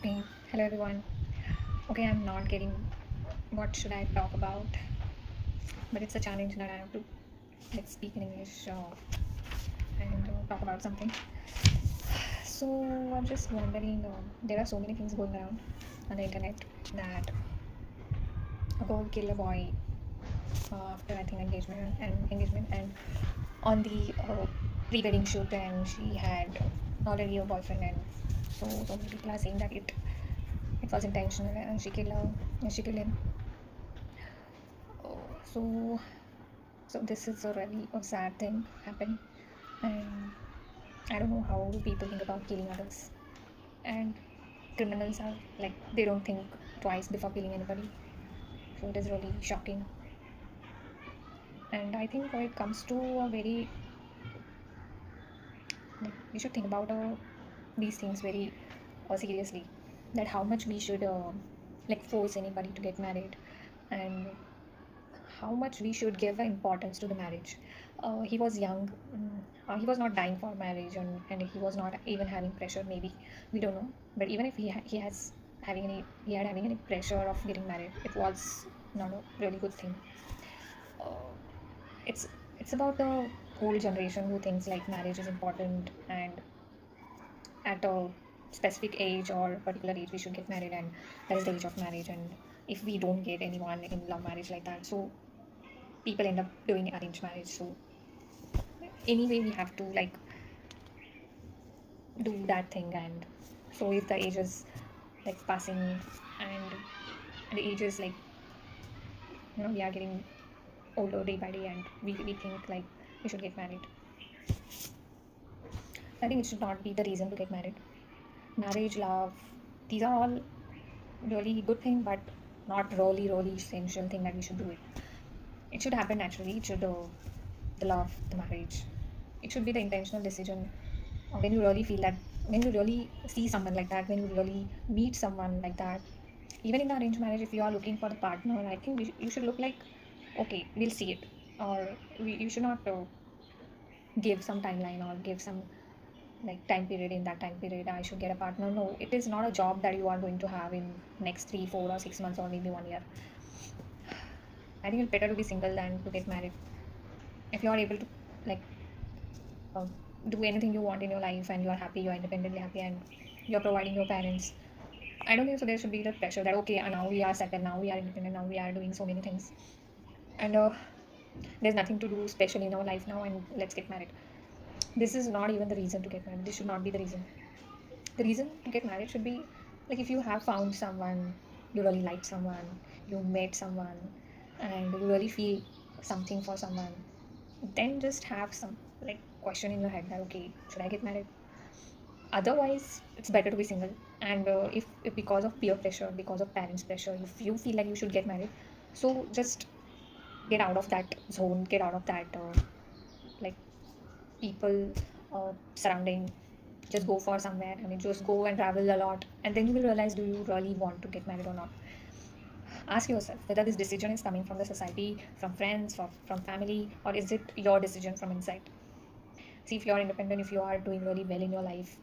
Okay, hello everyone. Okay, I'm not getting what should I talk about, but it's a challenge that I have to speak in English and talk about something. So I'm just wondering, there are so many things going around on the internet that a girl killed a boy after I think engagement and on the pre-wedding shoot, and she had already a boyfriend, and so many people are saying that it was intentional and she killed him. So so this is a really a sad thing happened, and I don't know how do people think about killing others. And criminals are like they don't think twice before killing anybody. So it is really shocking. And I think when it comes to a very like we should think about these things very seriously. That how much we should like force anybody to get married, and how much we should give importance to the marriage. He was young. He was not dying for marriage, and he was not even having pressure. Maybe we don't know. But even if he had having any pressure of getting married, it was not a really good thing. Uh, it's it's about the whole generation who thinks like marriage is important, and at a specific age or particular age we should get married, and that is the age of marriage. And if we don't get anyone in love marriage like that, so people end up doing arranged marriage. So anyway we have to like do that thing. And so if the age is like passing, and the age is like we are getting older day by day, and we think like we should get married. I think it should not be the reason to get married. Marriage, love, these are all really good thing, but not really essential thing that we should do it. It should happen naturally. It should the love, the marriage, it should be the intentional decision. When you really feel that, when you really see someone like that, when you really meet someone like that, even in the arranged marriage, if you are looking for the partner, I think you should look like, okay, we'll see it. Or you should not give some timeline or give some like time period. In that time period I should get a partner. No, it is not a job that you are going to have in next 3 4 or 6 months or maybe 1 year. I think it's better to be single than to get married. If you are able to like uh, do anything you want in your life, and you are happy, you are independently happy, and you're providing your parents, I don't think so there should be the pressure that okay, now we are settled, now we are independent, now we are doing so many things, and there's nothing to do special in our life now, and let's get married. This is not even the reason to get married. This should not be the reason. The reason to get married should be like if you have found someone, you really like someone, you met someone, and you really feel something for someone, then just have some like question in your head that okay, should I get married? Otherwise it's better to be single. And if because of peer pressure, because of parents pressure, if you feel like you should get married, so just get out of that zone, get out of that like people surrounding. Just go for somewhere, I mean just go and travel a lot, and then you will realize, do you really want to get married or not? Ask yourself whether this decision is coming from the society, from friends, from family, or is it your decision from inside. See, if you are independent, if you are doing really well in your life,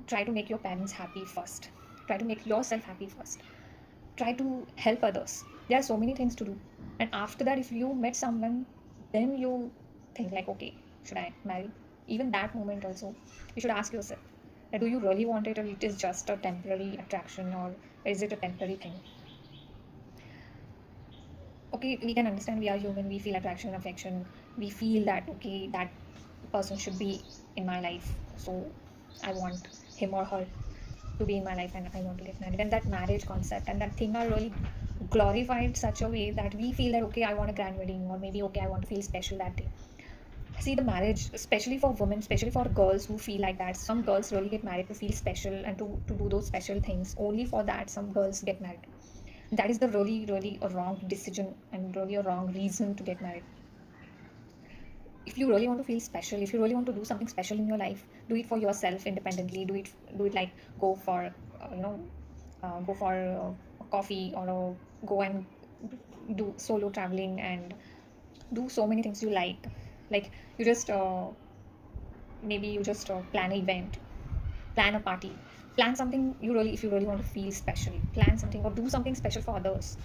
try to make your parents happy first. Try to make yourself happy first. Try to help others. There are so many things to do. And after that, if you met someone, then you think like, okay, should I marry? Even that moment also, you should ask yourself that do you really want it, or it is just a temporary attraction, or is it a temporary thing? Okay, we can understand, we are human, we feel attraction, affection, we feel that okay, that person should be in my life, so I want him or her to be in my life, and I want to get married. And that marriage concept and that thing are really glorified such a way that we feel that okay, I want a grand wedding, or maybe okay, I want to feel special that day. See, the marriage, especially for women, especially for girls who feel like that, some girls really get married to feel special and to do those special things. Only for that, some girls get married. That is the really a wrong decision and really a wrong reason to get married. If you really want to feel special, if you really want to do something special in your life, do it for yourself independently. Do it like go for you know go for a coffee, or go and do solo traveling, and do so many things you like you just maybe you just plan an event, plan a party, Plan something you really, if you really want to feel special, plan something or do something special for others.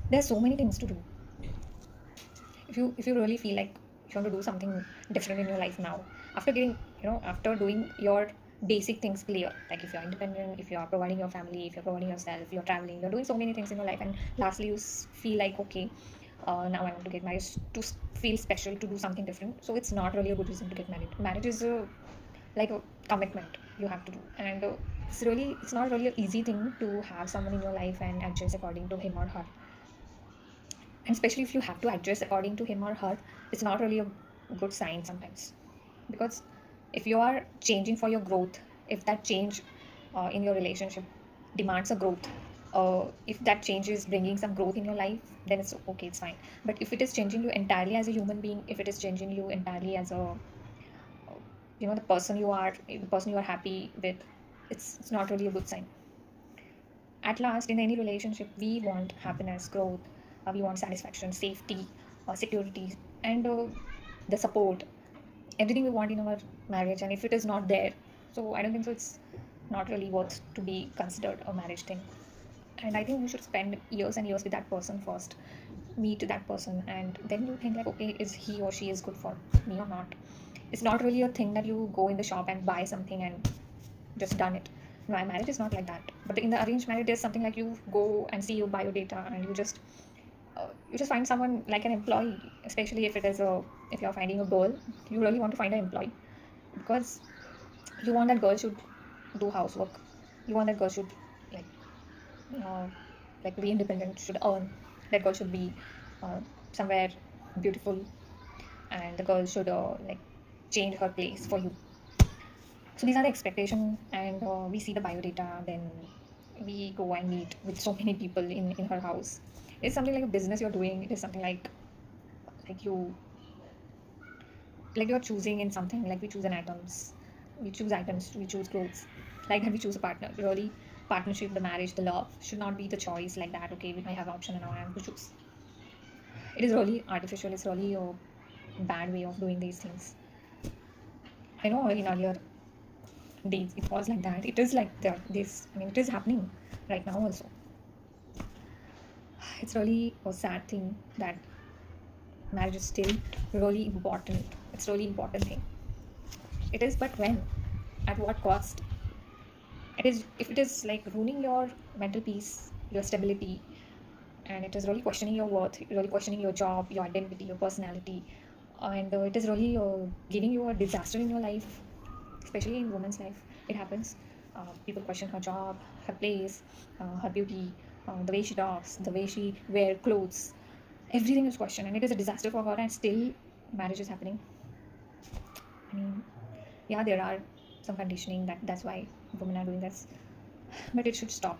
There's so many things to do. If you really feel like you want to do something different in your life now, after getting, after doing your basic things clear, like if you're independent, if you are providing your family, if you're providing yourself, you're traveling, you're doing so many things in your life, and lastly you feel like, okay, now I want to get married to feel special, to do something different. So it's not really a good reason to get married. Marriage is like a commitment you have to do, and it's not really an easy thing to have someone in your life and adjust according to him or her. And especially if you have to adjust according to him or her, it's not really a good sign sometimes. Because if you are changing for your growth, if that change in your relationship demands a growth, if that change is bringing some growth in your life, then it's okay, it's fine. But if it is changing you entirely as a human being, if it is changing you entirely as a, the person you are, the person you are happy with, it's not really a good sign. At last, in any relationship, we want happiness, growth, we want satisfaction, safety, security, and the support, everything we want in our marriage. And if it is not there, so I don't think so, it's not really worth to be considered a marriage thing. And I think you should spend years and years with that person first, meet that person, and then you think like, okay, is he or she is good for me or not. It's not really a thing that you go in the shop and buy something and just done it. My marriage is not like that. But in the arranged marriage, there's something like you go and see your bio data, and you just find someone like an employee. Especially if it is a, if you're finding a girl, you really want to find an employee, because you want that girl should do housework. You want that girl should like, uh, be independent, should earn. That girl should be uh, somewhere beautiful, and the girl should change her place for you. So these are the expectation, and we see the biodata. Then we go and meet with so many people in her house. It's something like a business you're doing. It is something like you, like you're choosing in something, like we choose an items, we choose items, we choose clothes, like that we choose a partner. Really, partnership, the marriage, the love should not be the choice like that. Okay, we might have option and now I have to choose. It is really artificial. It's really a bad way of doing these things. I know in earlier days it was like that. It is like this. I mean, it is happening right now also. It's really a sad thing that marriage is still really important. It's really important thing. It is, but when? At what cost? It is, if it is like ruining your mental peace, your stability, and it is really questioning your worth, really questioning your job, your identity, your personality, and it is really giving you a disaster in your life, especially in women's life. It happens. People question her job, her place, her beauty, the way she talks, the way she wear clothes. Everything is questioned, and it is a disaster for her. And still, marriage is happening. I mean, yeah, there are some conditioning that's why women are doing this, but it should stop.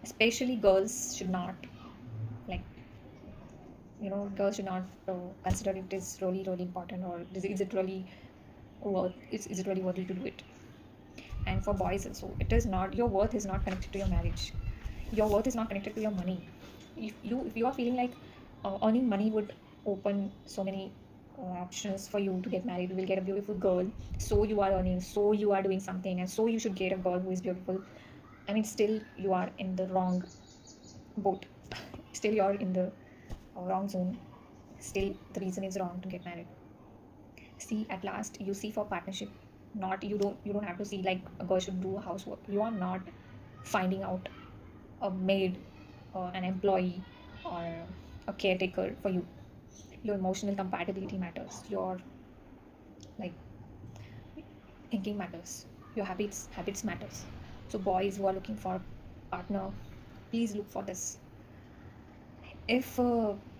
Especially girls should not, like, girls should not consider it is really really important, or is it really is it really worthy to do it. And for boys also, it is not, your worth is not connected to your marriage. Your worth is not connected to your money. If you are feeling like earning money would open so many options for you to get married, you will get a beautiful girl, so you are earning, so you are doing something, and so you should get a girl who is beautiful. I mean, still you are in the wrong boat. Still you're in the wrong zone. Still the reason is wrong to get married. See, at last you see for partnership, not, you don't have to see like a girl should do housework. You are not finding out a maid or an employee or a caretaker for you. Your emotional compatibility matters, your like thinking matters, your habits matters. So boys who are looking for a partner, please look for this. If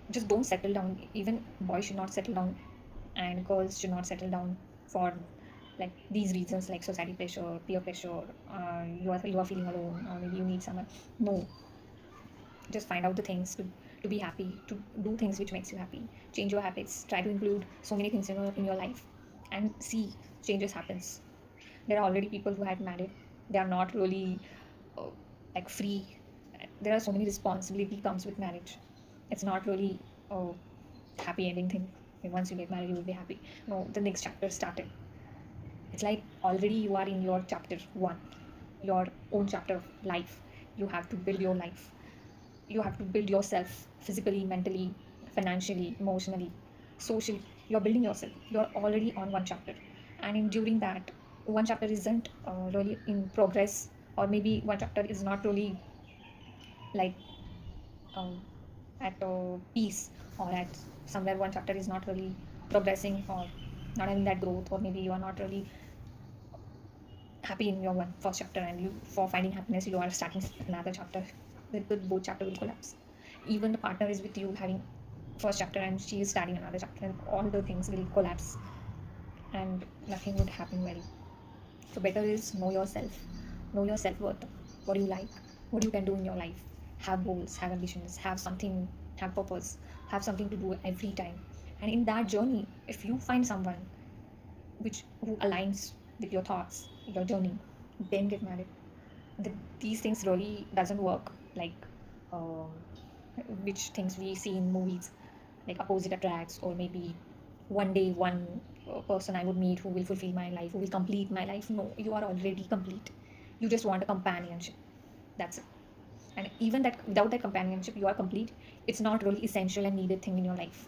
just don't settle down. Even boys should not settle down, and girls should not settle down for like these reasons, like society pressure, peer pressure, you are feeling alone, or maybe you need someone. No, just find out the things to be happy, to do things which makes you happy. Change your habits, try to include so many things in your life, and see changes happens. There are already people who had married, they are not really uh, free. There are so many responsibility comes with marriage. It's not really a happy ending thing. Once you get married you will be happy. No, the next chapter started. It's like already you are in your chapter 1. your own chapter of life. You have to build your life. You have to build yourself physically, mentally, financially, emotionally, socially. You're building yourself. You're already on one chapter. And in during that, one chapter isn't really in progress, or maybe one chapter is not really like um, at peace, or at somewhere one chapter is not really progressing, or not having that growth, or maybe you are not really happy in your one first chapter, and you for finding happiness you are starting another chapter. The both chapter will collapse. Even the partner is with you having first chapter and she is starting another chapter, and all the things will collapse and nothing would happen well. So better is know yourself, know your self-worth, what you like, what you can do in your life. Have goals, have ambitions, have something, have purpose, have something to do every time. And in that journey, if you find someone which who aligns with your thoughts, your journey, then get married. These things really doesn't work like um, which things we see in movies, like opposite attracts, or maybe one day one person I would meet who will fulfill my life, who will complete my life. No, you are already complete. You just want a companionship. That's it. And even that, without that companionship, you are complete. It's not really essential and needed thing in your life.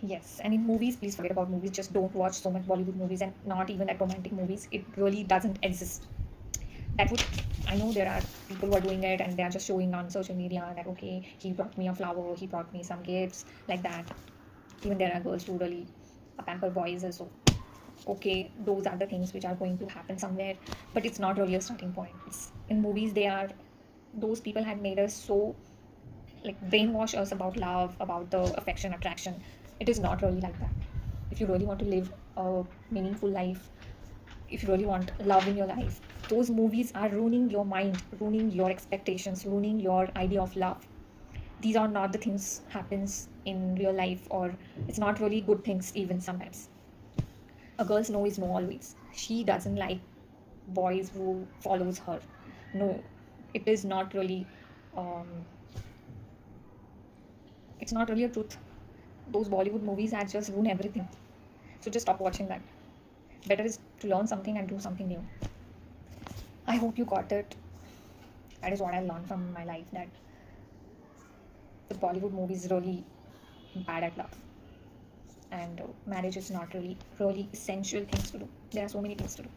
Yes, and in movies, please forget about movies. Just don't watch so much Bollywood movies, and not even that romantic movies. It really doesn't exist. That would, I know there are people who are doing it and they are just showing on social media that okay, he brought me a flower, he brought me some gifts, like that. Even there are girls who really pamper boys also. Okay, those are the things which are going to happen somewhere, but it's not really a starting point. It's in movies, they are, those people had made us so like brainwash us about love, about the affection, attraction. It is not really like that. If you really want to live a meaningful life, if you really want love in your life, those movies are ruining your mind, ruining your expectations, ruining your idea of love. These are not the things happens in real life, or it's not really good things even sometimes. A girl's no is no always. She doesn't like boys who follows her. No, it is not really um, it's not really a truth. Those Bollywood movies had just ruined everything. So just stop watching that. Better is to learn something and do something new. I hope you got it. That is what I learned from my life, that the Bollywood movies really bad at love. And marriage is not really essential things to do. There are so many things to do.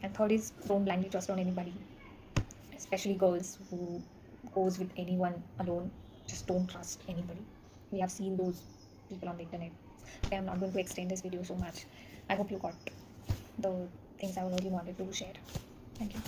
And third is, don't blindly trust on anybody, especially girls who goes with anyone alone. Just don't trust anybody. We have seen those people on the internet. Okay, I'm not going to extend this video so much. I hope you got the things I really wanted to share. Thank you.